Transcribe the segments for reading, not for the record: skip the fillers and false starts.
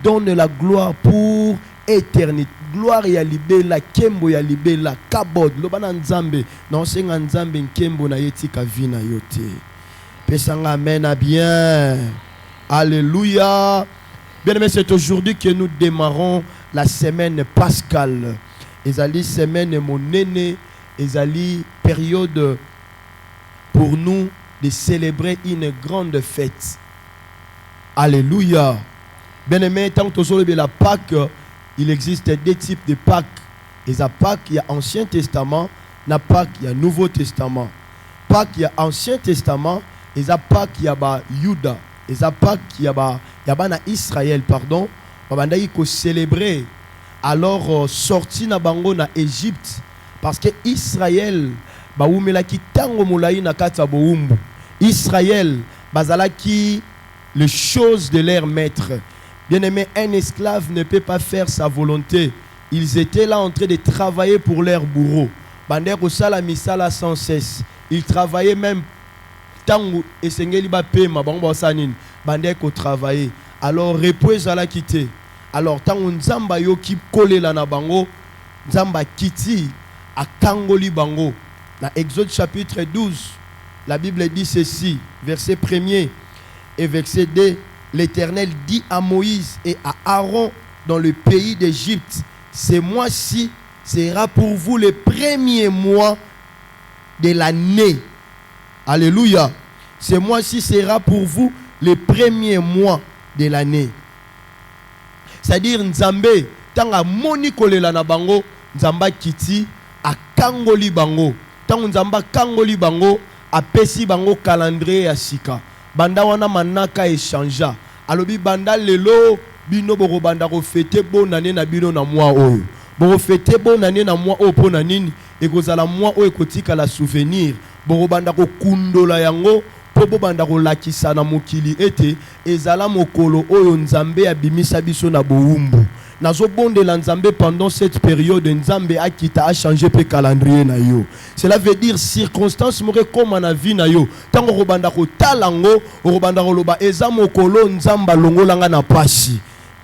donne la gloire pour éternité. Gloire ya libela, kembo ya libela, kabod, lobana nzambe, non senga nzambe nkembo na yetika vina yote. Pesanga amen à bien. Alléluia. Bien-aimés, c'est aujourd'hui que nous démarrons la semaine pascale. Ezali semaine mon aîné, ezali période pour nous de célébrer une grande fête. Alléluia. Bien-aimés, tant que nous la Pâques, il existe deux types de Pâques. Et à Pâques, il y a Ancien Testament, na Pâques, il y a Nouveau Testament. Pâques, il y a Ancien Testament, et à Pâques, il y a Juda. Et à Pâques, il y a na Israël, pardon. Il faut célébrer. Alors, sorti na bango na Égypte, parce que Israël, baoumelaki tango moulaï na kata boumbu. Israël, bazalaki les choses de leur maître. Bien-aimé, un esclave ne peut pas faire sa volonté. Ils étaient là en train de travailler pour leur bourreau. Bandeko sala misala sans cesse. Ils travaillaient même tango et sengeli ba pema bango sanin. Bandeko travailler. Alors repose à la quitter. Alors tango nzamba yo ki kolela na bango, nzamba kiti a kangoli bango. Dans Exode chapitre 12, la Bible dit ceci, verset 1er et verset 2. L'Éternel dit à Moïse et à Aaron dans le pays d'Égypte, ce mois-ci sera pour vous le premier mois de l'année. Alléluia. Ce mois-ci sera pour vous le premier mois de l'année. C'est-à-dire Nzambe, tanga moni kolela na bango, Nzamba kiti a kangoli bango. Tanga Nzamba kangoli bango, a pesi bango calendrier ya sika. Banda wana manaka échangea. Alobi banda lelo bino boro banda ko fete bonne année na bino na mois oyo. Boro fete bonne année na mois oyo pona nini ekozala mois oyo ekotika la souvenir. Boro banda ko kundola yango po banda ko lakisa na mokili ete ezala mokolo oyo Nzambe abimisa biso na boumbu. Nazo bonde la Nzambe pendant cette période Nzambe a kita a changé pe calendrier na yo. Cela veut dire circonstance more comme na vie na yo. Tango robanda ko talango, robanda ko loba eza mokolo Nzamba longolanga na pasi.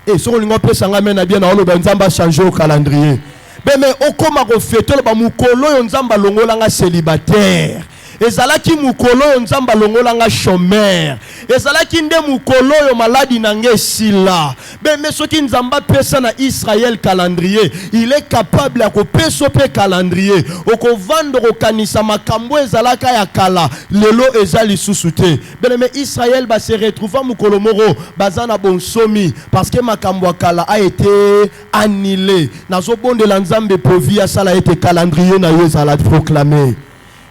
Et so lingo pesa nga mena bien na loba Nzamba changer au calendrier. Mais okoma ko fete loba mokolo yo Nzamba longolanga célibataire. Ezalaki mukolo Nzamba longolanga chômeur. Ezalaki nde mukolo yo maladi nange sila. Mais soki Nzamba pesa na Israël calendrier, il est capable ya ko peso pe calendrier. Oko vando ko kanisa makambo ezalaka ya kala, lelo ezali susute. Mais Israël ba se retrouva mukolo moro bazana bonsomi parce que makambo kala a été annulé. Nazo bonde la Nzambe povia sala été calendrier na yo ezala proclamé.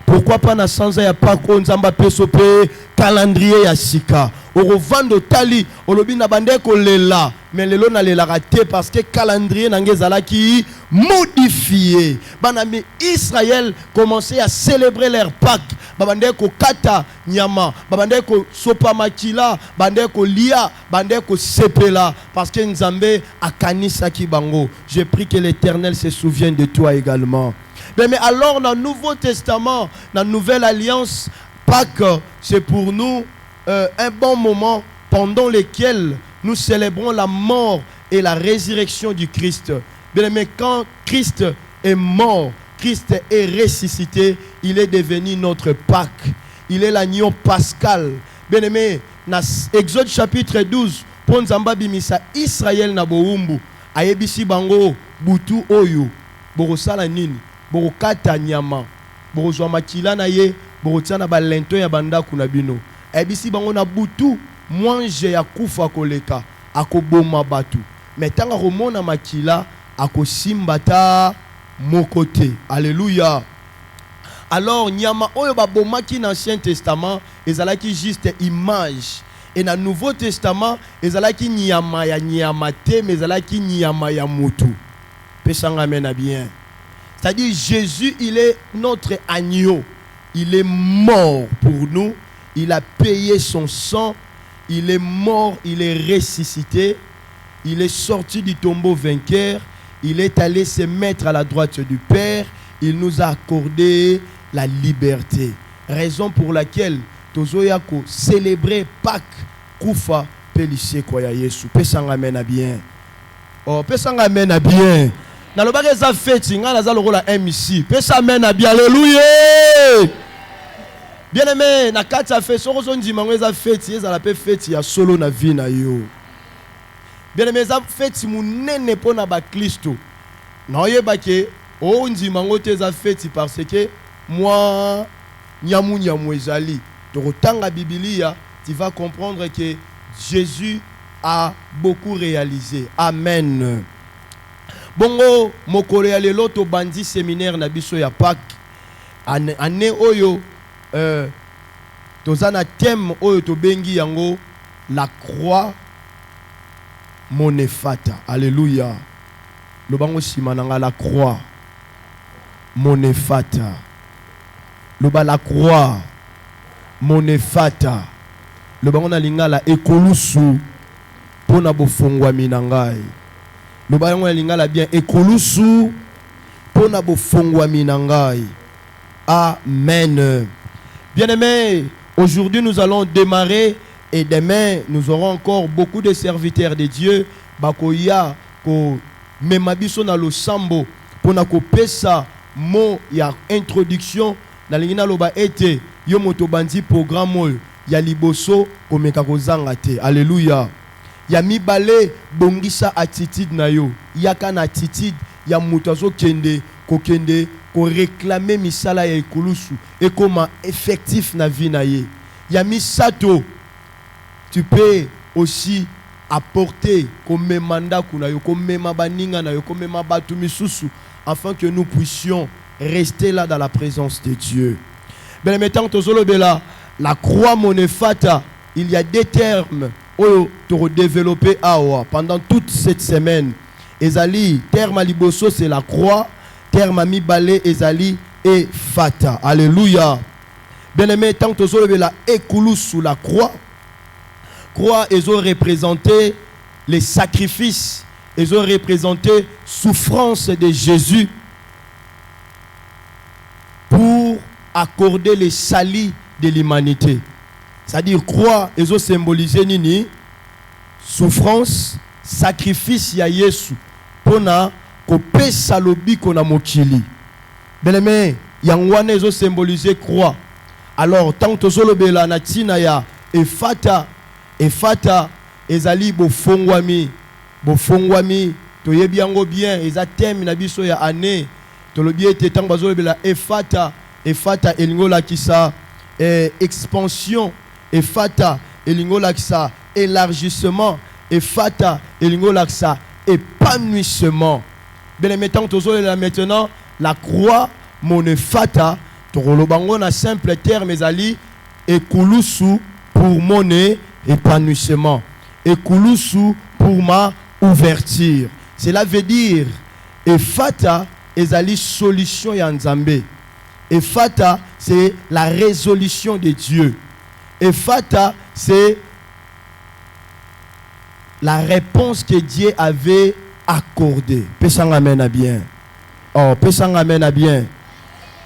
Pourquoi pas na sanza ya pako Nzamba peso pe calendrier ya sika. Orovando tali olobi na bandeko lela mais lelo na lela raté parce que calendrier nange zalaki modifié. Banami Israël commençait à célébrer leur Pâques. Bandeko kata nyama, bandeko sopa makila, bandeko lia, bandeko sepela parce que Nzambe akanisa ki bango. Je prie que l'Éternel se souvienne de toi également. Mais alors dans le Nouveau Testament, dans la Nouvelle Alliance, Pâques, c'est pour nous un bon moment pendant lequel nous célébrons la mort et la résurrection du Christ. Mais quand Christ est mort, Christ est ressuscité, il est devenu notre Pâques. Il est l'agneau pascal. Bien-aimé, dans Exode chapitre 12, pour Nzamba bimisa Israël na boumbu, ayebisi bango butu oyo, borosala nini? Borokata nyama, borozwa makila na ye, borotia na balento ya bandaku na bino. Ebisi bango na butu, mwanje ya kufa koleka, akoboma batu. Metanga romona makila, akosimbata mokote. Alléluia. Alors nyama oyo babomaki na Ancien Testament, ezalaki juste image. Et dans le Nouveau Testament, ezalaki nyama ya nyama te, mais ezalaki nyama ya mutu. Pesanga mena bien. C'est-à-dire Jésus, il est notre agneau. Il est mort pour nous. Il a payé son sang. Il est mort, il est ressuscité. Il est sorti du tombeau vainqueur. Il est allé se mettre à la droite du Père. Il nous a accordé la liberté. Raison pour laquelle Tozoyako célébrer Pâques, Koufa, pelise kwa ya Yesu. Pesanga amen à bien. Oh, pesanga amen à bien. Na lobaka eza fête nga naza lokola MC. Pesa amen à bien. Alléluia. Bien aimé, na kati ya fête soko so ndima ngo eza fête, ezala pe fête ya solo na vie na yo. Bien aimé, eza fête munene pona ba Kristo. Na oyeba ke o ndima ngo te eza fête parce que moi nyamu ezali. Tokotanga Biblia, tu vas comprendre que Jésus a beaucoup réalisé. Amen. Bongo mokolo ya lelo to bandi séminaire na biso ya Pâques. Ane oyo tozana thème oyo to bengi yango la croix monefata. Alléluia. Le bango simananga la croix monefata. Le ba la croix monefata. Le bango na lingala ekolusu pona bofongwa minangai. Le bango na lingala bien ekolusu pona bofongwa minangai. Amen. Bien-aimés, aujourd'hui nous allons démarrer et demain nous aurons encore beaucoup de serviteurs de Dieu. Bakoya ko memabiso na lo sambo pona ko pesa mo ya introduction na lingina loba ete yo moto bandi programme ya liboso komeka kozanga te. Alléluia. Ya mibale bongisa attitude na yo. Yaka na attitude ya moto azo kende ko réclamer misala ya ekulusu et comme effectif na vie na ye. Ya misato tu peux aussi apporter comme mandat kuna yo comme mabaninga na yo comme mabatu misusu afin que nous puissions rester là dans la présence de Dieu. Ben mettant tozolobela la croix monefata, il y a des termes où tu développer awa pendant toute cette semaine. Ezali terme liboso c'est la croix, terme mibale ezali et fata. Alléluia. Ben aimé tant tozolobela ekulu sous la croix. Croix ils ont représenté les sacrifices, ils ont représenté souffrance de Jésus pour accorder les salis de l'humanité. C'est-à-dire croix, ils ont symbolisé nini souffrance, sacrifice ya Yesu pona ko pesa lobi kona mokili. Bien-aimé, yangwana ils ont symbolisé croix. Alors tant tozolobela na tina ya efata ezali bofongwami toyebi yango bien eza thème na biso ya année tolobi ete tant bazolobela efata elingola kisa expansion, efata elingola kisa élargissement, efata elingola kisa épanouissement. Bien mettant tozolela maintenant la croix monefata tokolobango na simple terme ezali ekulusu pour mon épanouissement, ekulusu pour ma ouverture. Cela veut dire efata ezali solution ya Nzambe. Efata c'est la résolution de Dieu. Efata c'est la réponse que Dieu avait accordée. Pesang amen à bien. Oh, pesang amen à bien.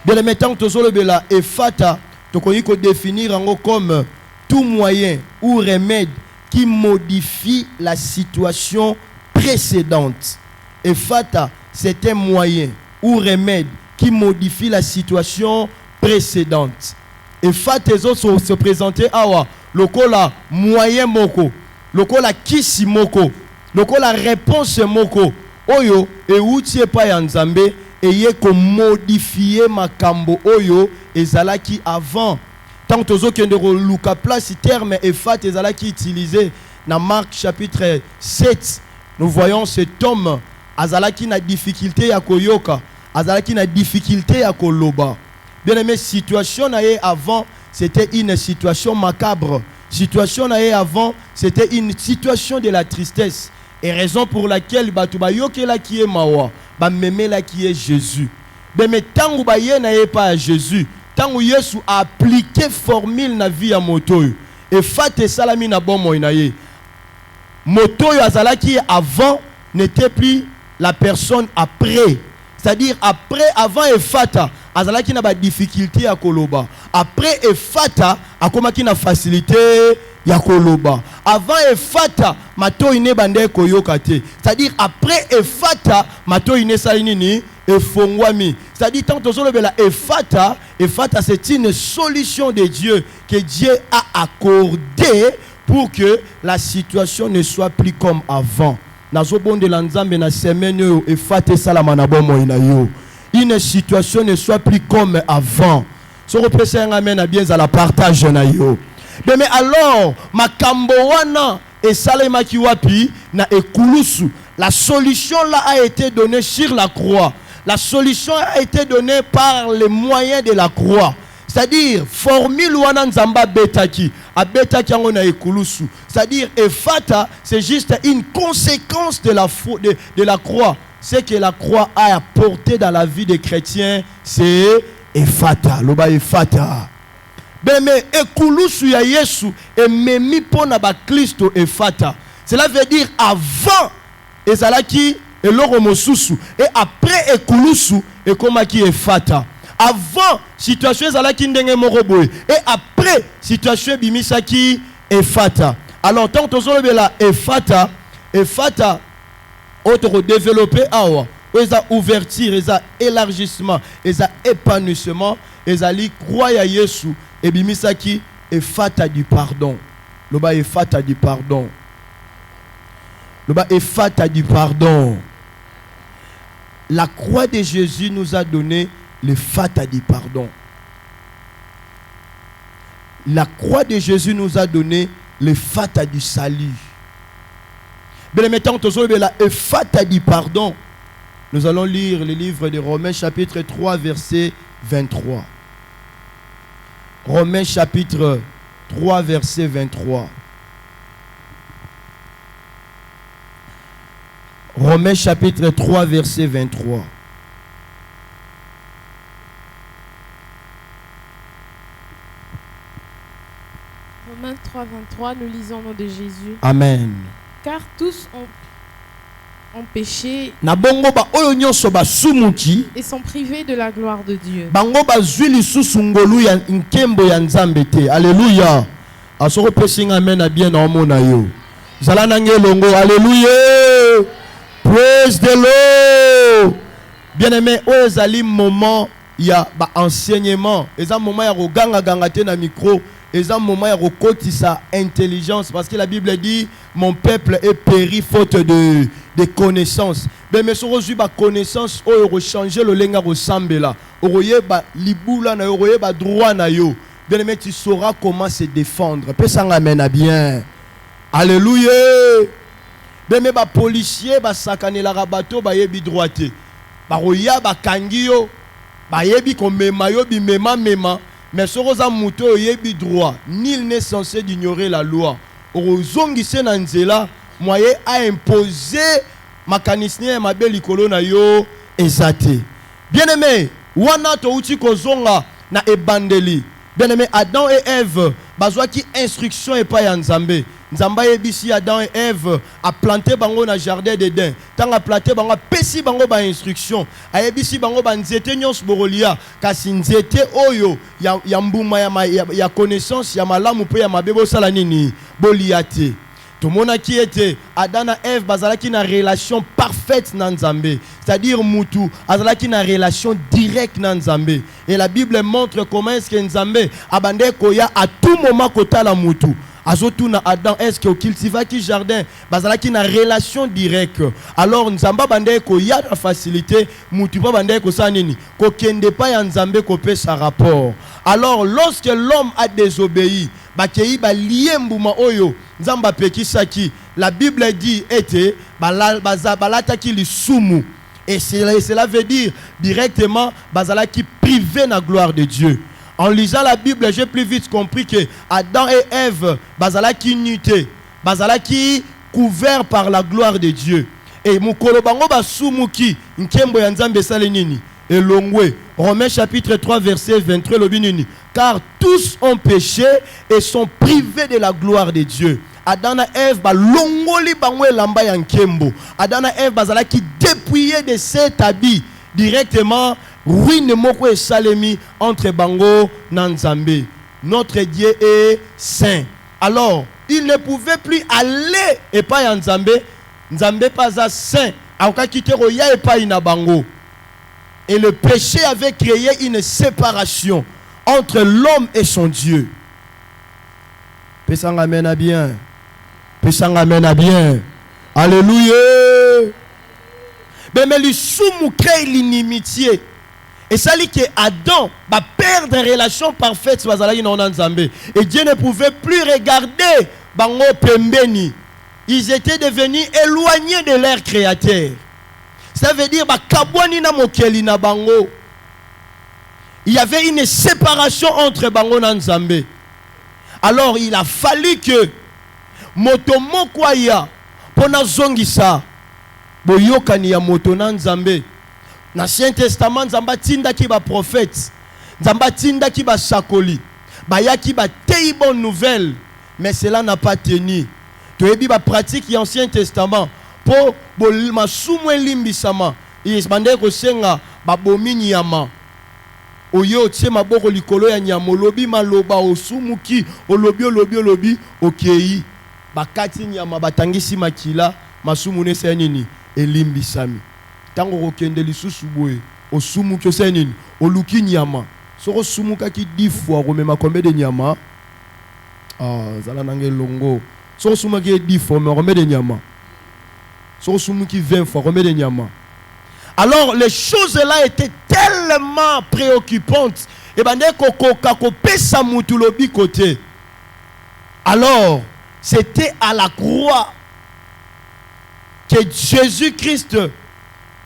Bien le mettant tozolobela efata tokoyi ko définir en comme tout moyen ou remède qui modifie la situation précédente. Efata c'est un moyen ou remède qui modifie la situation précédente. Efata les autres se présenter awa lokola moyen moko, lokola kisi moko, lokola réponse moko oyo euti epa ya Nzambe eye ko modifier makambo oyo ezalaki avant. Tant tozo kende ko luka place terme efata ezalaki utilisé dans Marc chapitre 7. Nous voyons cet homme azalaki na difficulté ya koyoka, azalaki na difficulté ya koloba. Bien aimé, situation na ye avant c'était une situation macabre. Situation na ye avant c'était une situation de la tristesse. Et raison pour laquelle batuba yokela qui est mawa, ba memela qui est Jésus. Mais tangu ba ye na ye pas Jésus, tangu Yesu a appliqué formule na vie ya moto. Et fate salami na bomo na ye. Moto yo azalaki avant n'était plus la personne après. C'est-à-dire après, avant efata, azalaki na ba difficulté à koloba. Après efata, akomaki na facilité ya koloba. Avant efata mato ine bande koyoka te. C'est-à-dire après efata mato ine salinini efongwami. C'est-à-dire tant que la efata c'est une solution de Dieu que Dieu a accordé pour que la situation ne soit plus comme avant. Nazobonde la nzambe na semaine yo efata salama na bomo ina yo. Une situation ne soit plus comme avant. So reprécise un amen à bien à la partage na yo. Mais alors makambo wana et salema kiwapi na ekulusu. La solution là a été donnée sur la croix. La solution a été donnée par les moyens de la croix. C'est-à-dire, formule wana nzamba betaki. A betaki yango na ekulusu. C'est-à-dire, efata, c'est juste une conséquence de la croix. Ce que la croix a apporté dans la vie des chrétiens, c'est efata. Loba efata. Mais ekulusu ya Yesu et memi pona ba Kristo efata. Cela veut dire avant ezalaki eloko mosusu et après ekulusu ekomaki efata. Avant situation ezalaki ndenge moko boye et après situation bimisaki efata. Alors tant que la efata autre développer awa eza ouverture eza élargissement eza épanouissement ezali croix ya Yesu et bimisaki efata du pardon. Loba efata du pardon. Loba efata du pardon. La croix de Jésus nous a donné le fata du pardon. La croix de Jésus nous a donné le fata du salut. Bien, mettons la fata du pardon. Nous allons lire le livre de Romains chapitre 3 verset 23. Romains chapitre 3 verset 23. Romains chapitre 3 verset 23. Romains 3, 23, nous lisons au nom de Jésus. Amen. Car tous ont péché et sont privés de la gloire de Dieu. Alléluia. Alléluia. Praise the Lord. Bien-aimé, au moment il y a enseignement, il un moment il y a ganga na micro. Et un moment il sa intelligence parce que la Bible dit mon peuple est péri faute de connaissances. Mais si on a connaissance, on va changer le lenga ressemble on va libula na yo, on droit na yo. Bien aimé, tu sauras comment se défendre. Pesa amen à bien. Alléluia. Bien mais policier sakane la rabato yebi droité. Roya kangi yo, yebi ko mema yo bi mema. Mais ce rosa mouto yebi droit, nul n'est censé ignorer la loi. Ozongi se nanzela, moyen a imposé makanisnie ma belle kolona yo ezate. Bien-aimé, wana to uti kozonga na ebandeli. Bien-aimé, Adam et Ève, bazwa ki instruction et pas Nzambe. Nzamba yebisi Adam et Ève a planté bango na jardin d'Éden. Tant a planté bango pesi bango ba instruction. A yebisi bango ba nzete nyos borolia kasi nzete oyo ya mbuma ya connaissance ya malamu pe ya mabebo sala nini boliate. Tout le monde qui était Adam et Ève bazalaki na relation parfaite na Nzambe. C'est-à-dire mutu azalaki na relation directe na Nzambe. Et la Bible montre comment est-ce que Nzambe abande koya à tout moment kota la mutu. Azotuna Adam est-ce que cultiva qui jardin bazalaki na relation directe. Alors Nzamba bande koya la facilité mutu pa bande ko sa nini ko kende pa ya Nzambe ko pe sa rapport. Alors lorsque l'homme a désobéi bakei ba lié mbuma oyo Nzamba pekisaki, la Bible dit était balataki li sumu. Et cela veut dire directement bazalaki privé na gloire de Dieu. En lisant la Bible, j'ai plus vite compris que Adam et Ève bazalaki nuité, bazalaki couvert par la gloire de Dieu. Et mukolo bango basumuki nkembo ya Nzambe salenini et longwe. Romains chapitre 3 verset 23 lobinini. Car tous ont péché et sont privés de la gloire de Dieu. Adam et Ève ba longoli bango elamba ya nkembo. Adam et Ève bazalaki dépouillés de cet habit directement. Ruine moko et salemi entre bango na Nzambe. Notre Dieu est saint. Alors, il ne pouvait plus aller et pas en Nzambe. Nzambe pas à saint. Et le péché avait créé une séparation entre l'homme et son Dieu. Pesang amen à bien. Pesang amen à bien. Alléluia. Mais le soumou crée l'inimitié. Et ça dit que Adam va perdre une relation parfaite avec Nzambe. Et Dieu ne pouvait plus regarder bango pembeni. Ils étaient devenus éloignés de leur créateur. Ça veut dire kabwani na mokeli na bango. Il y avait une séparation entre bango na Nzambe. Alors il a fallu que moto mokwaya pona zongisa boyokani ya moto na Nzambe. Na Ancien Testament, Nzamba tinda ki ba prophète, Nzamba tinda ki ba sakoli, bayaki ba tei bonne nouvelle, mais cela n'a pas tenu. Tu ebi ba pratique y Ancien Testament pour bolima sumwe limbisama, isbande ko senga ba bomi nyama. Oyo tse maboko likolo ya nyama lobi maloba osumuki olobi okei bakati nyama batangisi makila masumu ne senini elimbisami. Tango kokende lisusu boye osumuki osenini oluki nyama soko sumuka ki 10 fois komema combien de nyama zala nange longo soko sumuki 10 fois mais combien de nyama soko sumuki 20 fois combien de nyama. Alors les choses là étaient tellement préoccupantes et bande kokoka ko pesa mutu lobi côté. Alors c'était à la croix que Jésus-Christ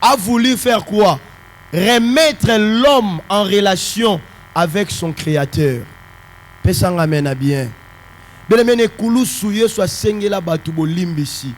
a voulu faire quoi? Remettre l'homme en relation avec son créateur. Pesang amen à bien. Belemene kulusu yesu asengela batu bo limbisi.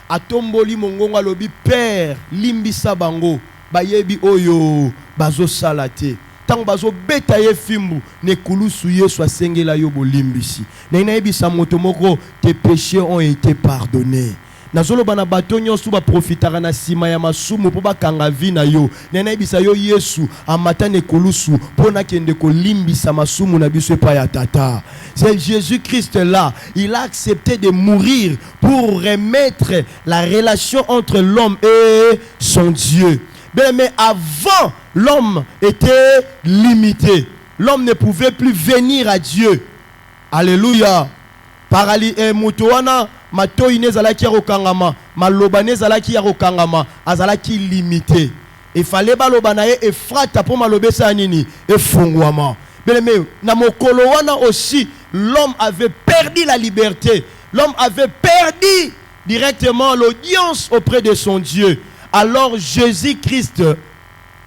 Atomboli mongonga lobi père limbisa bango bayebi oyo bazo salate. Tango bazo beta ye fimbu ne kulusu yesu asengela yo bo limbisi. Na inayebisa moto moko tes péchés ont été pardonnés. Nazolo bana batonyo suba profitara na sima ya masumu po bakanga vi na yo. Nena ibisa yo Yesu amata ne kolusu pona kende ko limbisa masumu na biso pa ya tata. C'est Jésus-Christ là, il a accepté de mourir pour remettre la relation entre l'homme et son Dieu. Mais avant, l'homme était limité. L'homme ne pouvait plus venir à Dieu. Alléluia. Parali e mutuana matoi nezalaki ya kokangama maloba nezalaki ya kokangama azalaki limité. Il fallait baloba na ye efrata po malobesa nini efungwama. Bien na mokolo wana aussi l'homme avait perdu la liberté. L'homme avait perdu directement l'audience auprès de son Dieu. Alors Jésus-Christ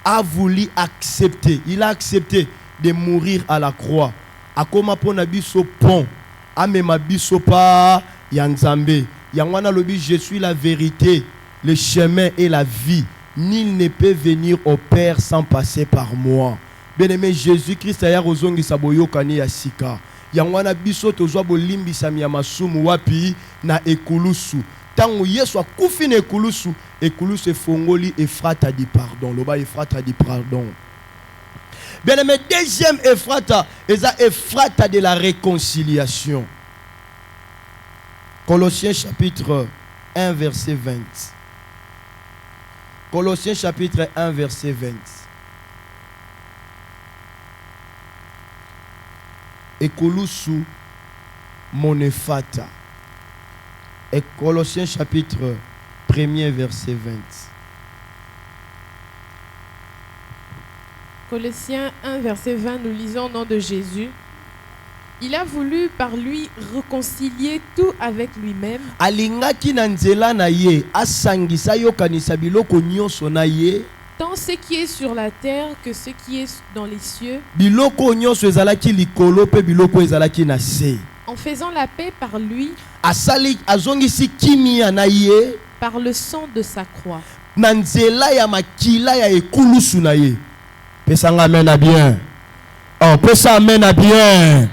a voulu accepter. Il a accepté de mourir à la croix. Akoma po na biso pont. Amema biso pa ya Nzambe. Yangwana lobi je suis la vérité, le chemin et la vie. Nul ne peut venir au Père sans passer par moi. Bien-aimé Jésus-Christ aya rozongi saboyo kani ya sika. Yangwana biso tozwa bolimbisa ya masumu wapi na ekulusu. Tango Yesu akufi na ekulusu, ekulusu efongoli efrata di pardon. Loba efrata di pardon. Bien aimé, deuxième Ephrata, Ephrata de la réconciliation. Colossiens chapitre 1 verset 20. Colossiens chapitre 1 verset 20. Ekolusu mon Ephrata. Et Colossiens chapitre 1 verset 20. Colossiens 1, verset 20, nous lisons au nom de Jésus. Il a voulu par lui réconcilier tout avec lui-même. Alingaki na nzela na ye, asangisa yo kanisa biloko nyonso na ye. Tant ce qui est sur la terre que ce qui est dans les cieux. Biloko nyonso ezalaki likolo pe biloko ezalaki na se. En faisant la paix par lui. Asali azongisi kimia na ye. Par le sang de sa croix. Na nzela ya makila ya ekulusu na ye. Pesanga amen à bien. Oh, pesa amen à bien.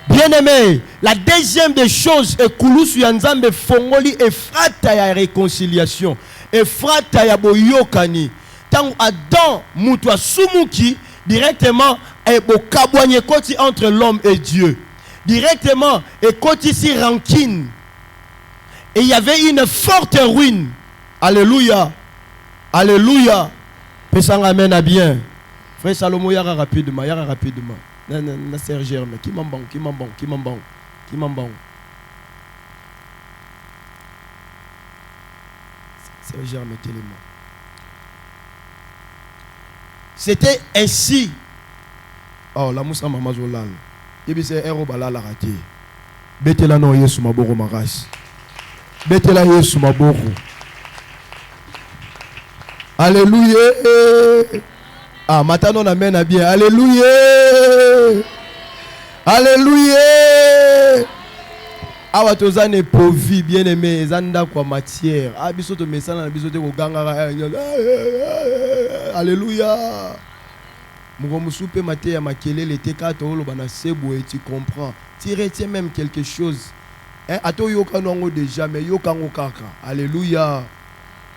Bien-aimé, la deuxième des choses est kulusu ya Nzambe fongoli efrata ya réconciliation. Efrata ya boyokani. Tango Adam mutu asumuki directement e bokabwanye koti entre l'homme et Dieu. directement, et quand ici rancune. Et il y avait une forte ruine. Alléluia. Alléluia. Pesang amen à bien. Frère Salomo, yara rapidement, yara rapidement. Na Serge Germain, qui m'embang. Serge Germain, tellement. C'était ainsi. Oh, la moussa mama zolal. Ibi c'est héros balala raté. Betela no Yesu maboko makasi. Betela Yesu maboko. Alléluia. Ah, maintenant on amène à bien. Alléluia. Alléluia. Awa tozane povi bien aimé zanda kwa matière. Ah biso to mesana na biso te ko gangara. Alléluia. Mugomusupe maté ya makelele te ka to lo bana sebo et tu comprends. Tu retiens même quelque chose. Hein, ato yoka nongo déjà mais yoka ngokaka. Alléluia.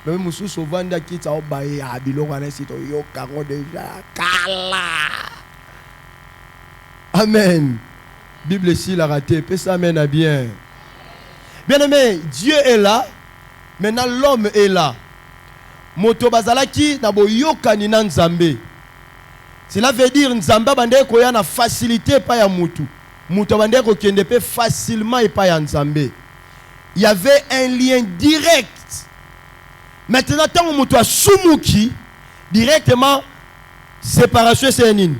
Même mususu vanda kita obaye abiloko na sito yoka ngo déjà kala. Amen. Bible ici l'a raté. Pèse amen à bien. Bien aimé, Dieu est là. Maintenant l'homme est là. Moto bazalaki na boyoka ni na Nzambe. Cela veut dire Nzamba bande ko ya na facilité pa ya mutu. Mutu bande ko kende pe facilement et pa ya Nzambe. Il y avait un lien direct. Maintenant tant mutu a sumuki directement séparation c'est nini.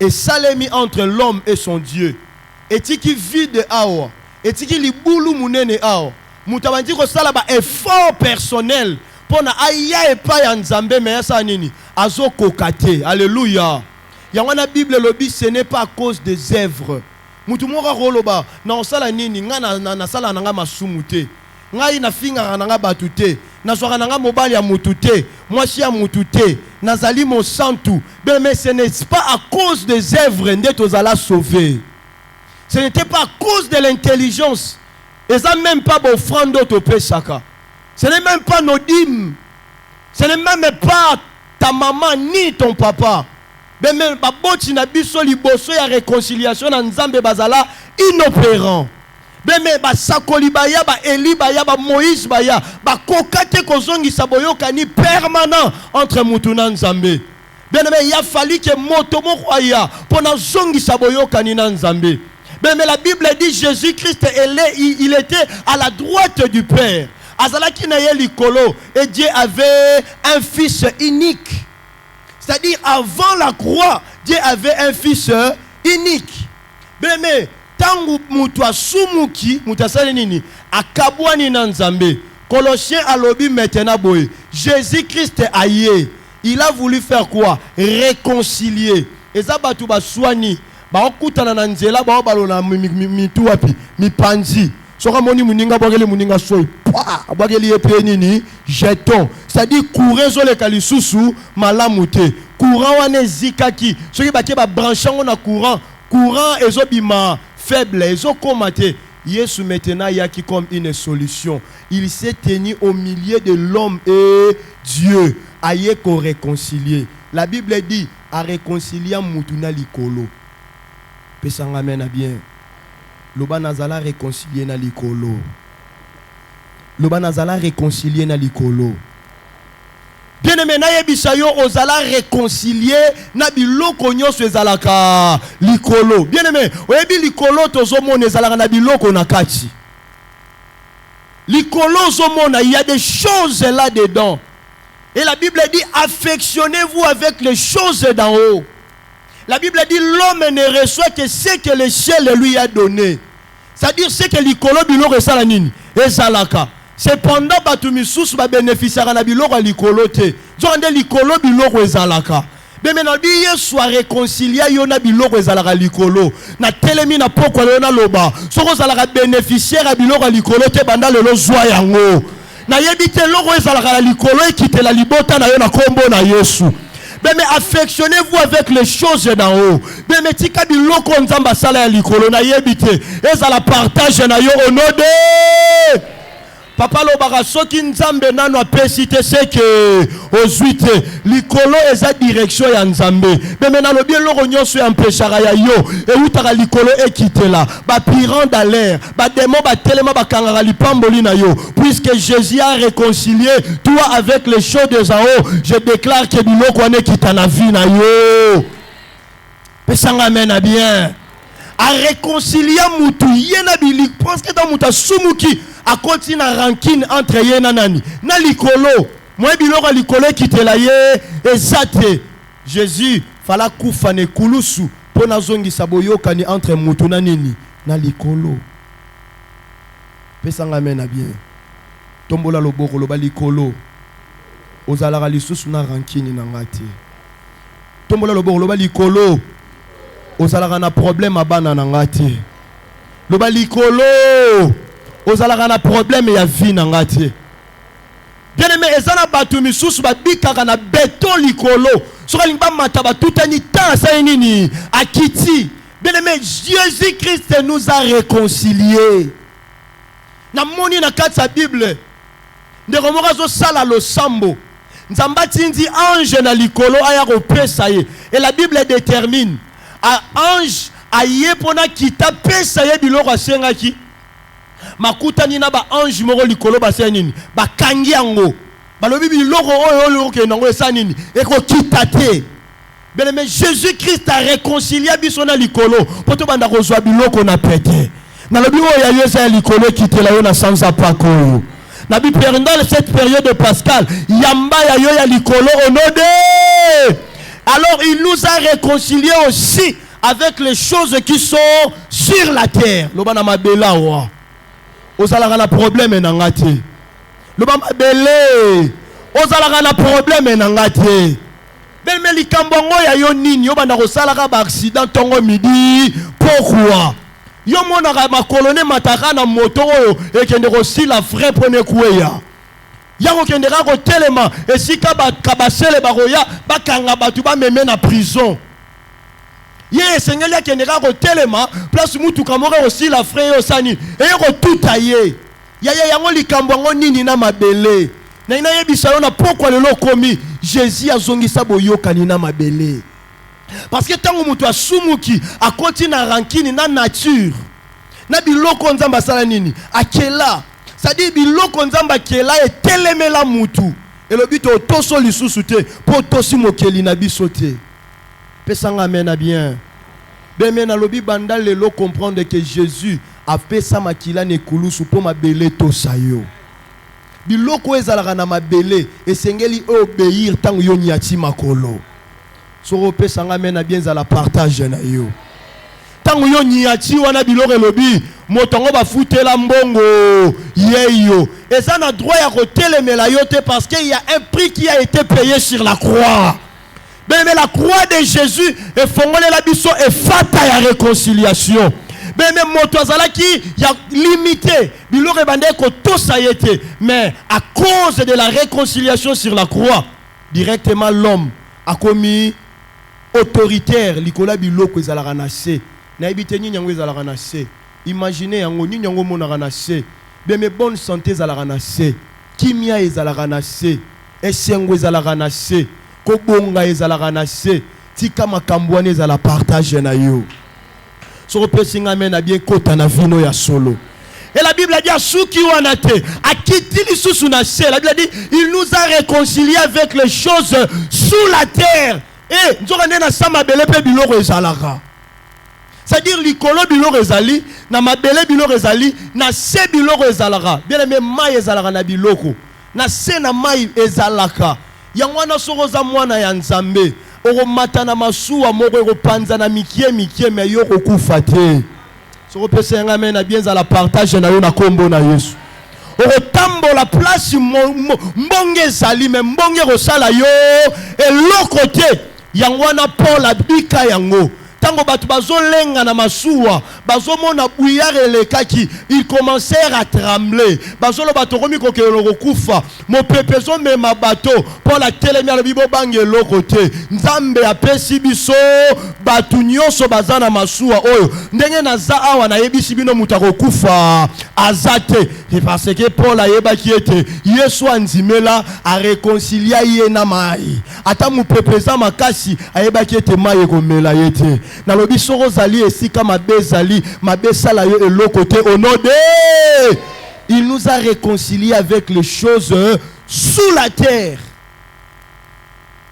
Et ça l'est mis entre l'homme et son Dieu. Et qui vide awa. Et qui libulu munene awa. Mutabandi ko sala ba effort personnel pour na aya et pas ya Nzambe mais ça nini. Azo kokate. Alléluia. Yangwana Bible lobi ce n'est pas à cause des œuvres. Mutu moko roloba na sala nini nga na sala nanga masumute. Ngai na finga nanga batute. Na soka nanga mobali ya mutute. Mwasi ya mutute. Nazali mon santu. Mais ce n'est pas à cause des œuvres que tu allais sauver. Ce n'était pas à cause de l'intelligence. Et ça même pas offrande d'autres péchaka. Ce n'est même pas nos dîmes. Ce n'est même pas ta maman ni ton papa. Mais même pas boti na biso liboso ya réconciliation na Nzambe bazala inopérant. Mais ba sakoli baya ba Eli baya ba Moïse baya ba kokate kozongi saboyoka ni permanent entre mutu na Nzambe. Bien aimé, il a fallu que moto mokoya pour na zongi saboyoka ni na Nzambe. Mais la Bible dit Jésus-Christ il était à la droite du Père. Azalaki na ye likolo et Dieu avait un fils unique. C'est-à-dire avant la croix, Dieu avait un fils unique. Mais tangu mutu asumuki mutu asali nini akabwani na Nzambe. Colossiens alobi maintenant boy. Jésus-Christ aye. Il a voulu faire quoi? Réconcilier. Et ça batu baswani ba okutana na nzela ba balona mitu wapi mipanzi. Soka moni muninga bogele muninga soy. Pa bogele yepe nini jeton. C'est-à-dire courir sur les kalisusu malamute. Courant wane zikaki. Soki bake ba branchango na courant ezobima faible ezokomate. Yesu maintenant yaki comme une solution. Il s'est tenu au milieu de l'homme et Dieu. Aye ko réconcilier. La Bible dit à réconcilier mutuna likolo. Pesanga amen bien. Loba nazala réconcilier na likolo. Loba nazala réconcilier na likolo. Bien aimé na yebisa yo ozala réconcilier na biloko nyonso ezalaka likolo. Bien aimé, oyebi likolo tozomona ezalaka na biloko na kati. Likolo zomona, il y a des choses là dedans. Et la Bible dit affectionnez-vous avec les choses d'en haut. La Bible dit l'homme ne reçoit que ce que le ciel lui a donné. C'est-à-dire ce que likolo biloko esala nini ezalaka. Cependant batu misusu ba bénéficiera na biloko likolo te. Zonde likolo biloko ezalaka. Mais maintenant bien soit réconcilié yo na biloko ezalaka likolo. Na telemi na poko le na loba. Soko ezalaka bénéficiaire à biloko likolo te banda lelo zwa yango. Na yebite loko ezalaka likolo ekitela libota na yo na kombo na Yesu. Mais affectionnez-vous avec les choses d'en haut. Mais tika biloko nzamba sala ya likolo na yebite ezala partage na yo au nom de Papa lobaka soki nzambe nano apesi te seke ozwi te likolo eza direction ya nzambe meme nalobi eloko nyonso ya mpeshaka ya yo eutaka likolo ekitela bapirant dans l'air bademo batelema bakangaka lipamboli na yo puisque Jésus a réconcilié toi avec les choses des en haut je déclare que biloko wana ekita na vie na yo pesanga amen na bien a réconcilier mutu yena bilik parce que dans muta sumuki a continué na rancune entre yena nani na likolo moi biloko likolo kitela ye ezate Jésus fala kufa ne kulusu pona zongisa boyokani entre mutu na nini na likolo pesanga mena bien tombola loboko loba likolo ozalaka lisusu na rancune na ngati tombola loboko loba likolo ozalaka na problème abana na ngati loba likolo ozalaka na problème ya vie na ngati bien aimé ezana batu misusu babikaka na beton likolo soka lingba mata batutani temps ça nini akiti bien aimé Jésus Christ nous a réconciliés na moni na kati sa Bible ndeko moko azosala losambo nzamba tindi ange na likolo aya kopesa ye et la Bible détermine a ange aye pona kita pesa ye biloko asengaki makutani na ba ange moko likolo basa nini bakangi yango balobi biloko oyo ke nango esa nini ekokita te bien-aimé Jésus Christ a réconcilié biso na likolo poto banda kozwa biloko na pete nalobi oyo ya yo esa likolo kitela yo na sanza pako na bi pendant cette période de Pascal yamba ya yo ya likolo onode. Alors il nous a réconciliés aussi avec les choses qui sont sur la terre. Lobana mabela wa. Ozalaka na problème na ngati. Lobana mabele. Ozalaka na problème na ngati. Belme likambongo ya yo nini yo banda kosalaka ba accident tongo midi. Pourquoi? Yo monaka makolone mataka na moto oyo ekende ko sila frais pone kueya. Yango kendeka ko telema esika ba kabasele baroya bakanga batu ba meme na prison. Ye sengeli kendeka ko telema place mutu kamore aussi la frère osani e ko tutaye. Ya yango likambo ngo nini na mabele. Na ina yebisa yo na pourquoi lelo komi Jésus azongisa boyokani na mabele. Parce que tango mutu asumuki a continue na rancune na nature. Na biloko nzamba sala nini? Akela c'est-à-dire biloko nzamba kela etelemela mutu elobito toso lisusu te po tosi mokeli na biso te pesanga mena bien bemena lobi banda lelo comprendre que Jésus a fait ça makila ne kulusu po mabele tosa yo biloko ezalaka na mabele esengeli obéir tango yo nyati makolo soko pesanga mena bien za la partage na yo tango yo nyati wana biloko elobi motongo ba futela mbongo yeyo eza na droit ya kotelemela yo te parce qu'il y a un prix qui a été payé sur la croix. Mais la croix de Jésus est fongole la biso et fata ya réconciliation. Mais moto azalaki ya limité biloko bande ko tosa yete mais à cause de la réconciliation sur la croix directement l'homme a commis autoritaire likola biloko ezalaka na se na ebite nyango ezalaka na se. Imaginez yango ni nyango monaka na se beme bonne santé ezalaka na se kimia ezalaka na se esengo ezalaka na se kobonga ezalaka na se tika makambo wana ezala partage na yo soko pesinga mena bien kota na vino ya solo. Et la Bible a dit à ceux qui ont été akitili sous na se. La Bible a dit il nous a réconciliés avec les choses sous la terre. Et nzoka na sama bele pe biloko ezalaka. C'est-à-dire likolo biloko ezali na mabele biloko ezali na se biloko ezalaka bien aimé mai ezalaka na biloko na se na mai ezalaka yango wana soko za mwana ya nzambe okomata na masuwa moko ekopanza na mikie me yo kokufa te soko pesa yanga me na bien za la partage na yo na kombo na Yesu okotambola place mbonge ezali me mbonge kosala yo eloko te yango wana Paul abika yango Tango batu bazo lenga na masuwa, bazo mona bouillard elekaki, ils commencèrent à trembler. Bazo lo bato komi ko ke lo kufa. Mo pepezo me ma bateau pour la télémia le bibo bangelo côté. Nzambe apesi biso batu nyonso bazana masuwa oyo. Ndenge na za awa na yebisi bino mutako kufa azate. Et parce que Paul a yeba qui était Yesu anzimela a réconcilier yena mai. Ata mu pepeza makasi a yeba qui était mai ko mela yete. Na lobi soro zali esika mabe zali mabe sala yo elo côté au nom de il nous a réconciliés avec les choses sous la terre.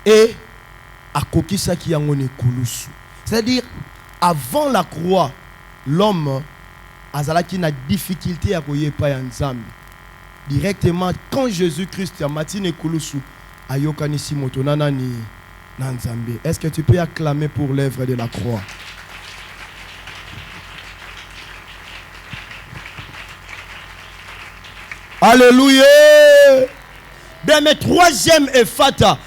Et à kokisa ki yangone kulusu. C'est-à-dire avant la croix, l'homme azalaki na difficulté à koyepa ya Nzambe. Directement quand Jésus-Christ a matine kulusu ayokanisi moto nanani na Nzambe. Est-ce que tu peux acclamer pour l'œuvre de la croix? Alléluia. Bien, mais troisième effata.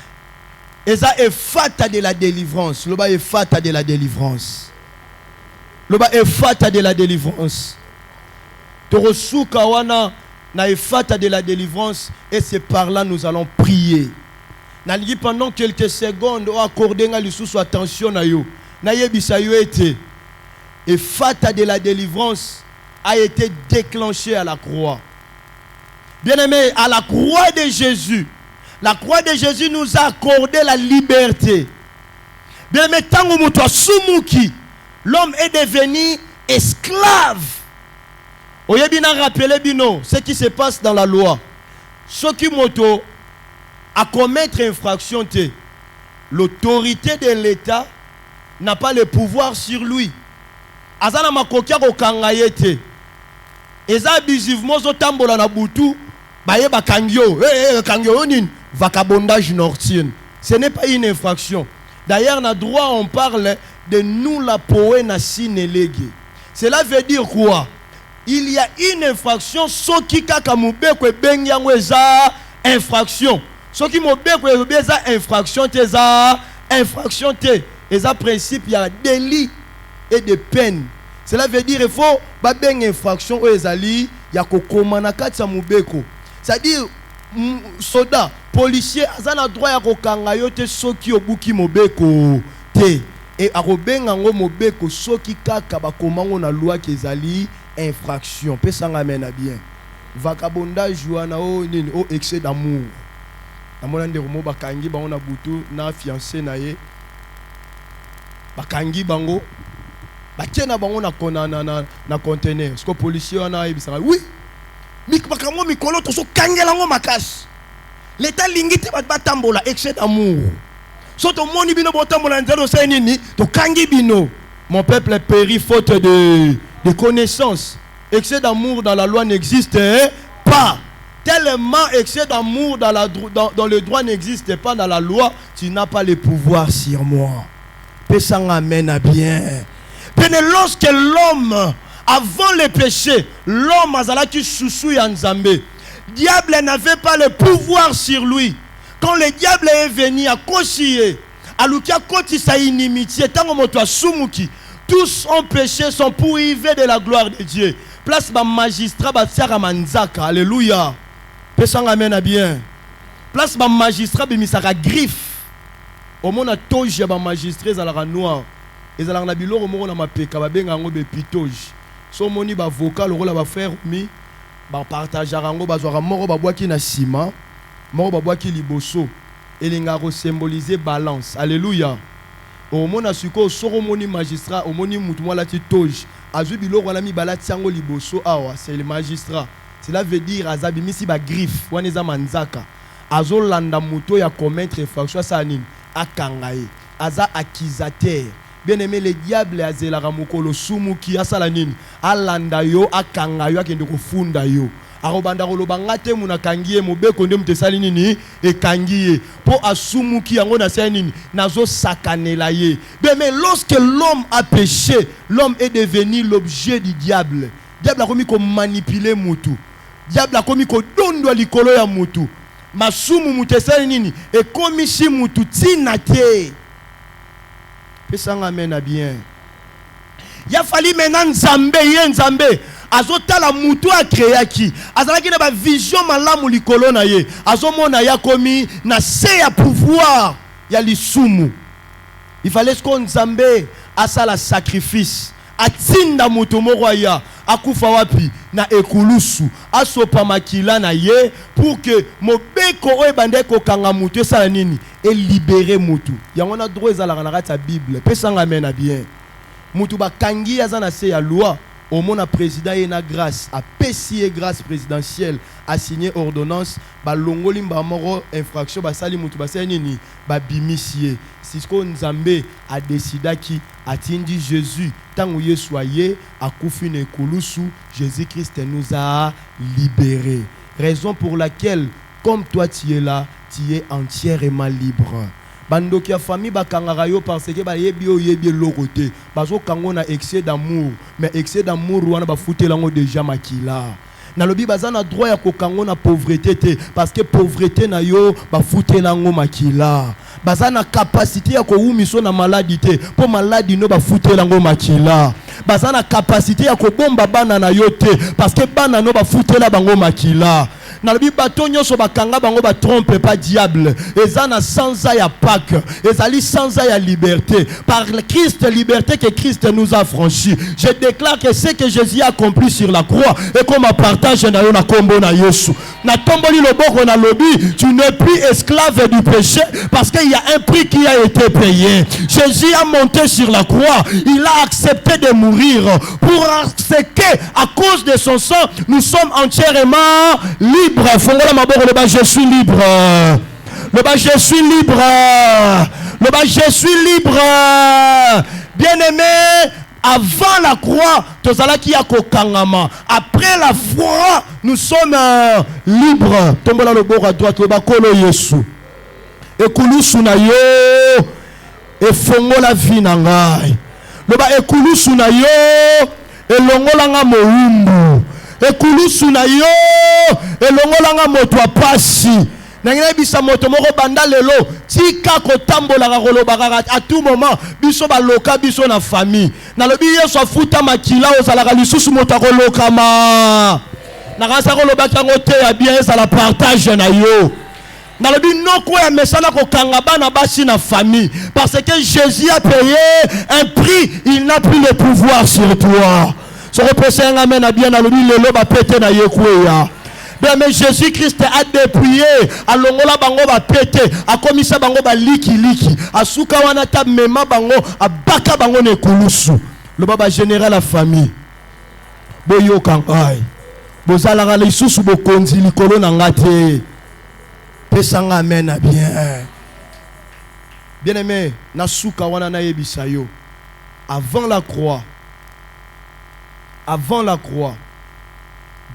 Et ça effata de la délivrance. Le bas effata de la délivrance. Le bas effata de la délivrance. Torosuka wana na effata de la délivrance. Et c'est par là nous allons prier. Naligi pendant quelques secondes o accorder nga lisusu attention na yo. Na yebisa yo été. Effata de la délivrance a été déclenché à la croix. Bien-aimé, à la croix de Jésus, la croix de Jésus nous a accordé la liberté. Bien-aimé, tango muto sumuki, l'homme est devenu esclave. Oyebina rappelé bino ce qui se passe dans la loi. Ce qui moto à commettre infraction, l'autorité de l'État n'a pas le pouvoir sur lui. Azana makokia ko kangayete. Eza abusivement zo tambola na butu. Baye bakangyo, kangyo nin vagabondage nocturne. Ce n'est pas une infraction. D'ailleurs, na droit on parle de nous la poe na sinelege. Cela veut dire quoi? Il y a une infraction soki kaka mubeko bengi yango eza infraction. Soki mubeko eza infraction te eza infraction te. Eza principe il y a délit et de peine. Cela veut dire il faut ba bengi infraction o ezali ya kokoma na kati ya mubeko. C'est-à-dire, soda, policier, azana droit ya kokanga yo te soki obuki mobeko te. Et akobenga ngo mobeko soki kaka bakomango na loi kezali infraction. Pesanga amena bien. Vagabondage wana o nini o excès d'amour. Na mona ndeko mo bakangi bango na butu na fiancé na ye. Bakangi bango. Bakena bango na conteneur. Parce que policier wana yebisanga oui. Mikbakango mikolo to so kangelango makasi. L'état lingite ba tambola excès d'amour. So to moni bino bo tambola nzelo se nini to kangi bino. Mon peuple périt faute de connaissance. Excès d'amour dans la loi n'existe pas. Tellement excès d'amour dans le droit n'existe pas dans la loi, tu n'as pas le pouvoir sur moi. Pesang amen à bien. Pene lorsque l'homme avant le péché, l'homme azalaki chouchou ya Nzambe. Diable n'avait pas le pouvoir sur lui. Quand le diable est venu à Koshie, à Lukia Koti sa inimitié, tango moto sumuki, tous ont péché, sont privés de la gloire de Dieu. Place ba magistrat ba tiara manzaka, alléluia. Pesang amen à bien. Place ba magistrat be misaka griffe. Au monde a toge ba magistrat zalaka noir. Ezalaka na biloko moko na mapeka ba benga ngo be pitoge. So moni ba vocal rola ba frère mi ba partager rango ba zwa moko ba bwaki na sima moko ba bwaki liboso elinga ko symboliser balance. Alléluia. Au mona suko soro moni magistrat au moni mutu mwala ti toge azwi biloko na mi bala tiango liboso awa c'est le magistrat. Cela veut dire azabi misi ba griffe wana eza manzaka azolanda muto ya commettre infraction sa nini akangaye aza accusateur. Bien-aimé, le diable a zela ramukolo sumuki asala nini alanda yo akanga yo akende kufunda yo arobanda kolobanga te muna kangiye mobeko nde mutesali nini e kangiye po asumuki yango na sa nini nazo sakanela ye. Bien-aimé, lorsque l'homme a péché, l'homme est devenu l'objet du diable. Diable a komi ko manipuler mutu. Diable a komi ko dondo likolo ya mutu. Masumu mutesali nini e komi si mutu tina te. Pesanga amena bien. Ya fali maintenant Nzambe ye Nzambe azotala mutu a créaki azalaki na ba vision malamu likolo na ye azomona ya komi na se ya pouvoir ya lisumu. Il fallait que Nzambe asala sacrifice atinda mutu moko ya akufa wapi na ekulusu asopa makila na ye pour que mobeko oyo bande ko kanga mutu esala nini et libérer mutu yango na droit ezala na kati ya Bible pesanga amen na bien mutu bakangi azana se ya loi au monde président et na grâce a pesi grâce présidentielle a signé ordonnance ba longoli mbamoro infraction ba sali mutu ba sali nini ba bimisie Sisko Nzambe a décidé qui atteindit Jésus tant que soyez à Koufine Kouloussou Jésus-Christ nous a libérés, raison pour laquelle comme toi tu es là tu es entièrement libre. Bando qui a famille bakangarayo parce que ba yebi loroté bazo kango na excès d'amour mais excès d'amour wana ba fouté lango déjà makila na lobi bazana droit ya kokango na pauvreté te parce que pauvreté na yo ba fouté lango makila bazana capacité ya ko umiso na maladie te pour maladie no ba fouté lango makila bazana capacité ya ko bomba bana na yo te parce que bana no ba fouté la bango makila. Na lobi bato nyonso bakanga bango ba trompe pas diable ezana sans ya Pâques ezali sans ya liberté par le Christ liberté que Christ nous a franchi. Je déclare que ce que Jésus a accompli sur la croix et comme partage na yo na kombo na Yesu na tomboli loboko na lobi tu n'es plus esclave du péché parce qu'il y a un prix qui a été payé. Jésus a monté sur la croix, il a accepté de mourir pour ce que à cause de son sang nous sommes entièrement libres. Fongola maboko le bas je suis libre. Le bas je suis libre. Le bas je suis libre. Bien-aimé, avant la croix, tozala ki ya kokangama. Après la foi, nous sommes libres. Tombola le bord à droite le bas kolo Yesu. Ekulusu na yo e fongola vie na ngai. Le bas ekulusu na yo e longola nga moumbu. Ekulusu na yo elongolanga moto apasi nangina bisa moto moko banda lelo tika kotambola kolobaka à tout moment biso baloka biso na famille na lobi yeso afuta makila ozalaka lisusu moto akolokama nakasa kolobaki yango te ya bien ezala partage na yo na lobi noko ya mesana kokanga bana basi na famille parce que Jésus a payé un prix, il n'a plus le pouvoir sur toi. Mais Jésus-Christ a dépouillé, a longola bango ba pété, a commissaire bango ba liki, a souka wana tab mema bango, a baka bango ne kulusu. Le baba général la famille. Boyo kankai. Bozala ga lisusu bo konzi likolo na ngate. Pesanga amen bien. Bien aimé, na souka wana na yebisa yo. Avant la croix,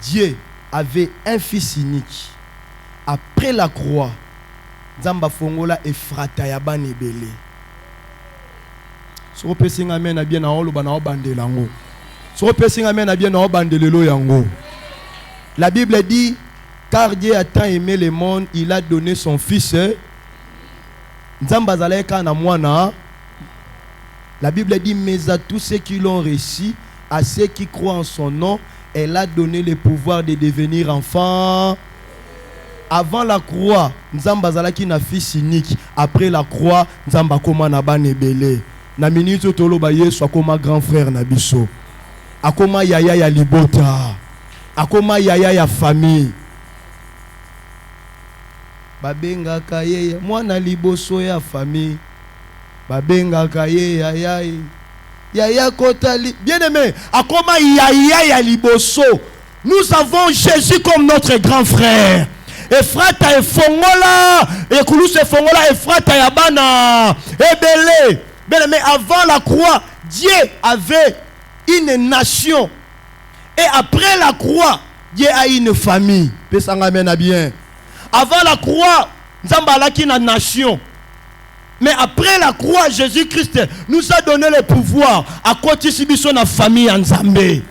Dieu avait un fils unique. Après la croix, Nzamba fongola efrata ya bana ebele. So pesinga amen na bien na olo bana obandela ngo. So pesinga amen na bien na obandelelo yango. La Bible dit car Dieu a tant aimé le monde, il a donné son fils. Nzamba zaleka na mwana. La Bible dit mais à tous ceux qui l'ont reçu, à ceux qui croient en son nom, elle a donné le pouvoir de devenir enfant. Avant la croix, Nzamba zalaki na fils unique. Après la croix, Nzamba koma na bana ebele. Na minute toloba Yesu akoma grand frère na biso. Akoma yaya ya libota. Akoma yaya ya famille. Babenga kaye mwana liboso ya famille. Babenga kaye yaya. Yaya kotali. Bien-aimé, akoma yaya ya liboso. Nous avons Jésus comme notre grand frère. Efrata efongola, ekulus efongola efrata ya bana ebele. Bien-aimé, avant la croix, Dieu avait une nation. Et après la croix, Dieu a une famille. Pesanga mena bien. Avant la croix, Nzamba alaki na nation. Mais après la croix, Jésus-Christ nous a donné le pouvoir à continuer na famille en Zambé.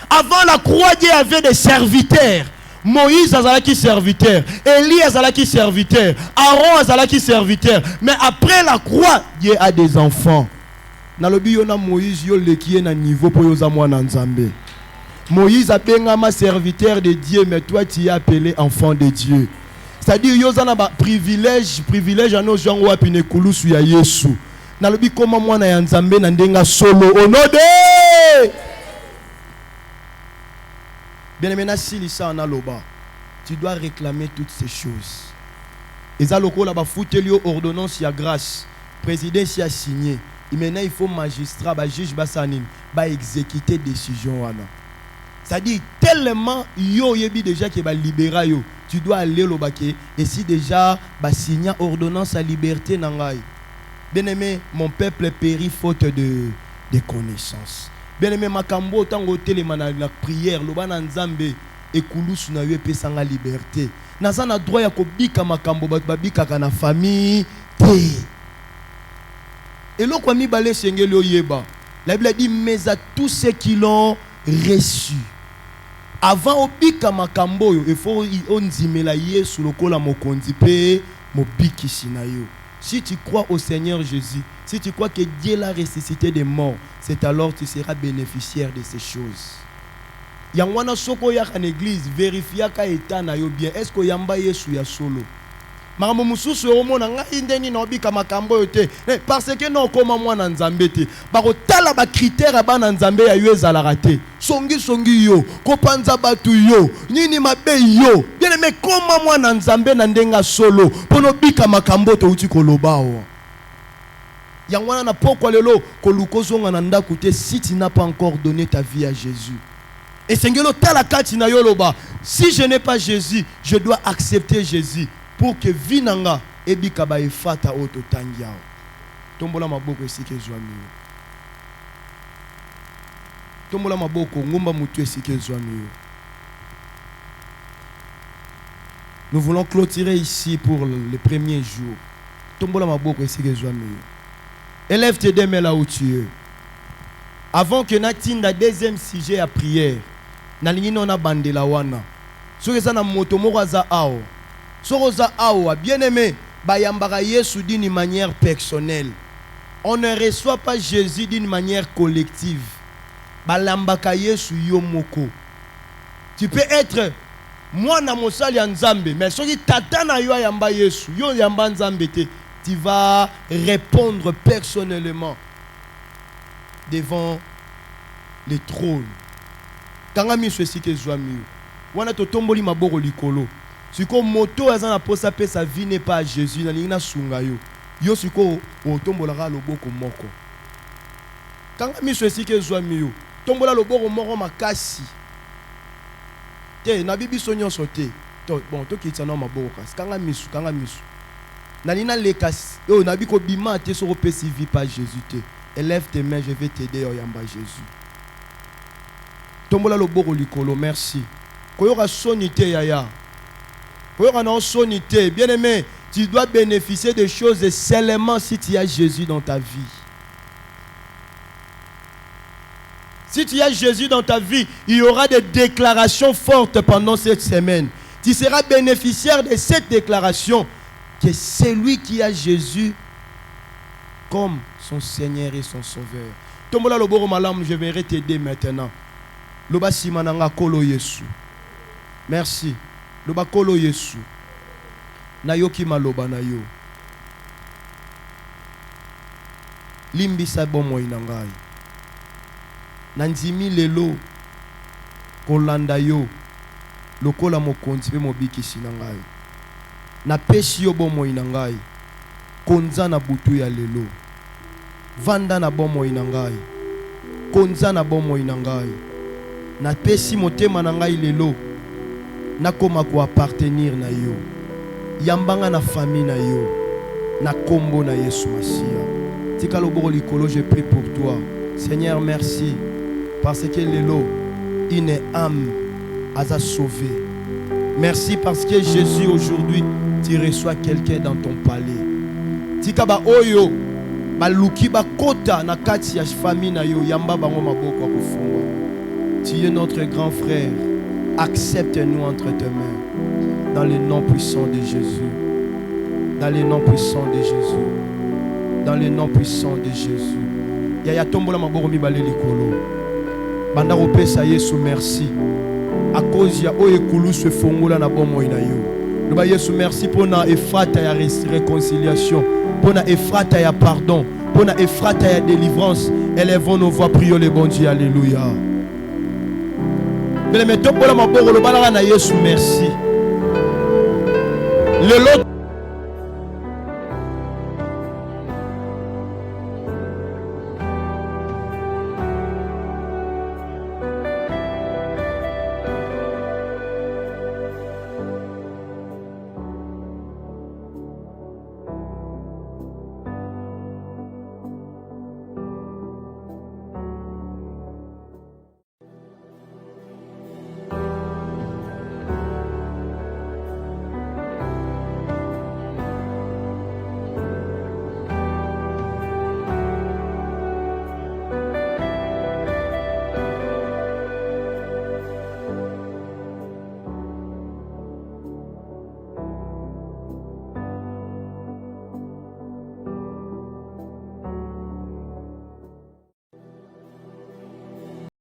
Avant la croix, Dieu avait des serviteurs. Moïse azalaki serviteur, Élie azalaki serviteur, Aaron azalaki serviteur. Mais après la croix, Dieu a des enfants. nalobi yo na Moïse yo lekiye na niveau po yo za mwana nzambe. Moïse a bengama serviteur de Dieu, mais toi tu es appelé enfant de Dieu. C'est-à-dire yo za na ba privilège à nos gens wa pine kulusu ya Yesu. Nalobi koma mwana ya nzambe na ndenga solo au nom de bien-aimé na silisa na loba. Tu dois réclamer toutes ces choses. Eza lokola ba futeli ordonnance ya grâce. Président s'y a signé. Et maintenant il faut magistrat, ba juge ba sanine, ba exécuter décision wana. C'est-à-dire tellement yo yebi déjà que ba libéra yo, tu dois aller lo baké et si déjà ba signer ordonnance à liberté nangai. Bien-aimé, mon peuple périt faute de connaissances. Bien-aimé, makambo tango telemana na prière, lo bana nzambe ekulusu na yo pesanga liberté. Naza na droit ya kobika makambo babika kana famille te. Et là, quand Mibale Sengeli Oyeba, la Bible dit, mais à tous ceux qui l'ont reçu. Avant Obika Makambo, il faut onzimela Yesu lokola mokonzi pe mobiki sinayo. Si tu crois au Seigneur Jésus, si tu crois que Dieu l'a ressuscité des morts, c'est alors que tu seras bénéficiaire de ces choses. Yangwana soko ya en église, vérifia ka état na yo bien. Est-ce que yamba Yesu ya solo? Makambo mususu omona nga indeni na obika makambo yote parce que non koma mwana nzambe te bako tala ba critère ba na nzambe ya yo ezalaka te songi yo kopanza batu yo nini mabe yo bien aimé koma mwana nzambe na ndenga solo pono bika makambo to uti koloba wa yangwana na pokwa lelo kolukozonga na ndako te si tu n'as pas encore donné ta vie à Jésus. Et sengelo tala kati na yo loba si je n'ai pas Jésus je dois accepter Jésus pour que vinanga ebika ba efata oto tangiao. Tombola maboko esike zwami. Tombola maboko ngomba mutu esike zwami. Nous voulons clôturer ici pour le premier jour. Tombola maboko esike zwami. Élève tes deux mains là où tu es. Avant que natinda deuxième sujet à prière, nalingi na bandela wana. Soki za na moto moko za ao. Soroza awa, bien-aimé, bayambara Yesu d'une manière personnelle. On ne reçoit pas Jésus d'une manière collective. Balambaka Yesu yomoko. Tu peux être moi na mosali ya nzambe, mais soki tata na yo yamba Yesu, yo yamba nzambe te, tu vas répondre personnellement devant les trônes. Kanga miso esike zwami. Wana to tomboli maboko likolo. Si ko moto azana posa pe sa vie n'est pas à Jésus na lingina sunga yo. Yo siko o tombola loboko moko. Kanga miso esike zwami yo. Tombola loboko moko makasi. Te na bibi sonyo sote. To bon to kitsa na maboko kasi. Kanga miso. Na lina lekas. Yo na biko bima te so pesi vie pas Jésus te. Élève tes mains, je vais t'aider au yamba Jésus. Tombola loboko likolo, merci. Koyoka sonité yaya. Bien-aimé, tu dois bénéficier des choses seulement si tu as Jésus dans ta vie. Si tu as Jésus dans ta vie, il y aura des déclarations fortes pendant cette semaine. Tu seras bénéficiaire de cette déclaration que celui qui a Jésus comme son Seigneur et son Sauveur. Tombola loboro malam, je vais t'aider maintenant. Loba simananga kolo Yesu. Merci. Loba kolo Yesu. Na yoki maloba na yo. Limbisa bomo inangai. Nanzimi lelo kolanda yo. Lokola mokonzi pe mobiki sinangai. Na pesi yo bomo inangai. Konza na butu ya lelo. Vanda na bomo inangai. Konza na bomo inangai. Na pesi motema nangai lelo. Nakoma ko appartenir na yo. Yambanga na famille na yo. Na kombo na Yesu Masia. Tika loboro likolo, je prie pour toi. Seigneur, merci. Parce que lelo, une âme a sauvé. Merci parce que Jésus aujourd'hui, tu reçois quelqu'un dans ton palais. Tika ba oyo, ba luki ba kota na kati ya famille na yo. Yamba bango maboko akufunga. Tu es notre grand frère. Accepte-nous entre tes mains. Dans le nom puissant de Jésus. Dans le nom puissant de Jésus. Dans le nom puissant de Jésus. ya tombola maboko mibale likolo banda kopesa Yesu merci à cause ya oyo ekulusu efongola na bomoi na yo. Loba Yesu merci pona efrata ya réconciliation, pona efrata ya pardon, pona efrata ya délivrance. Élevons nos voix, prions le bon Dieu. Alléluia. Mais mettons pour la maboko le balana Yesu merci. Le lot